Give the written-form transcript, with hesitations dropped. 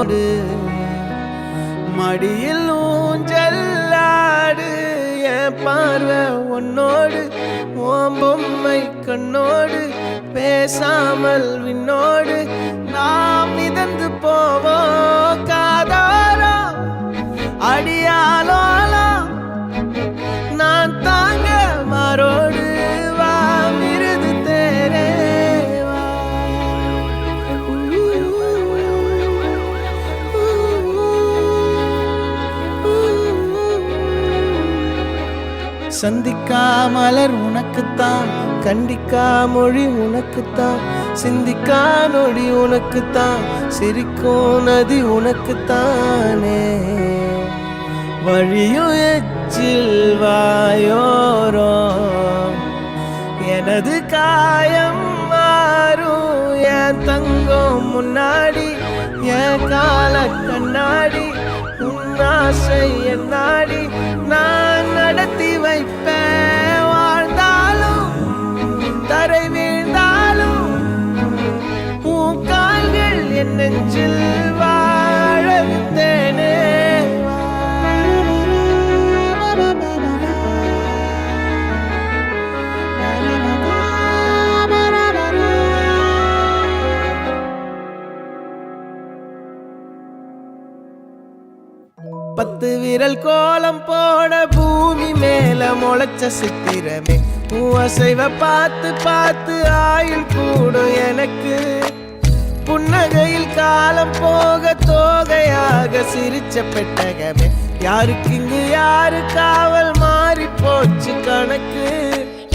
உன்னோடு மடியில் ஊஞ்சல்லாடு என் பார்வை உன்னோடு ஓம் பொம்மை கண்ணோடு பேசாமல் விண்ணோடு நாம் மிதந்து போவோம் காதாரோ அடியாலோலோ நான் தாங்க மாறோடு வா மிருது தேரே வா சந்திக்கா மலர் உனக்குத்தான் கண்டிக்கா மொழி உனக்குத்தான் சிந்திக்கா நொடி உனக்குத்தான் சிரிக்கும் நதி உனக்குத்தானே வழியும் எச்சில் வாயோரோ எனது காயம் மாறும் என் தங்கம் முன்னாடி என் கால கண்ணாடி உன் ஆசை என் நாடி நான் நடத்தி வைப்பேன் வாழ்ந்தாலும் தரை வீழ்ந்தாலும் உன் கால்கள் என் நெஞ்சில் வாழ விட்டேனே பத்து விரல் கோலம் போட பூமி மேல முளைச்ச சித்திரமே உன் அசைவ பார்த்து பார்த்து ஆயுள் கூடும் எனக்கு புன்னகையில் காலம் போக தோகையாக சிரிச்ச பெட்டகமே யாருக்கு இங்கு யாரு காவல் மாறி போச்சு கணக்கு